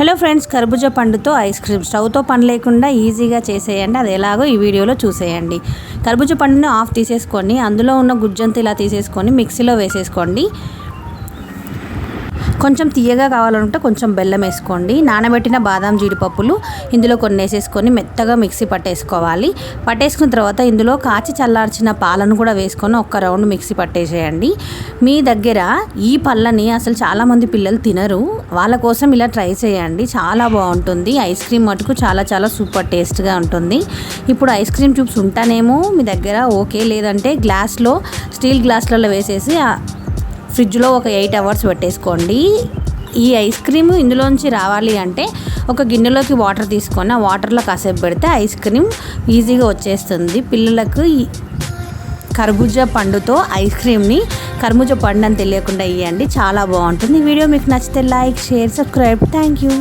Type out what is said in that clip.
Hello friends, కర్బూజా పండుతో ice cream స్టవ్తో పని లేకుండా ఈజీగా చేసేయండి. అది ఎలాగో ఈ వీడియోలో చూసేయండి. కర్బూజా పండుని ఆఫ్ తీసేసుకొని అందులో ఉన్న గుజ్జంతా ఇలా తీసేసుకొని మిక్సీలో వేసేసుకోండి. కొంచెం తీయగా కావాలంటే కొంచెం బెల్లం వేసుకోండి. నానబెట్టిన బాదం జీడిపప్పులు ఇందులో కొన్ని వేసేసుకొని మెత్తగా మిక్సీ పట్టేసుకోవాలి. పట్టేసుకున్న తర్వాత ఇందులో కాచి చల్లార్చిన పాలను కూడా వేసుకొని ఒక్క రౌండ్ మిక్సీ పట్టేసేయండి. మీ దగ్గర ఈ పళ్ళని అసలు చాలామంది పిల్లలు తినరు, వాళ్ళ కోసం ఇలా ట్రై చేయండి, చాలా బాగుంటుంది. ఐస్ క్రీమ్ మటుకు చాలా చాలా సూపర్ టేస్ట్గా ఉంటుంది. ఇప్పుడు ఐస్ క్రీమ్ ట్యూబ్స్ ఉంటానేమో మీ దగ్గర ఓకే, లేదంటే గ్లాస్లో స్టీల్ గ్లాసులలో వేసేసి ఫ్రిడ్జ్లో ఒక 8 అవర్స్ పెట్టేసుకోండి. ఈ ఐస్ క్రీమ్ ఇందులోంచి రావాలి అంటే ఒక గిన్నెలోకి వాటర్ తీసుకొని ఆ వాటర్లో కాసేపు పెడితే ఐస్ క్రీమ్ ఈజీగా వచ్చేస్తుంది. పిల్లలకు ఈ కర్బూజా పండుతో ఐస్ క్రీమ్ని కర్బూజా పండు అని తెలియకుండా ఇవ్వండి, చాలా బాగుంటుంది. ఈ వీడియో మీకు నచ్చితే like, share, subscribe. Thank you.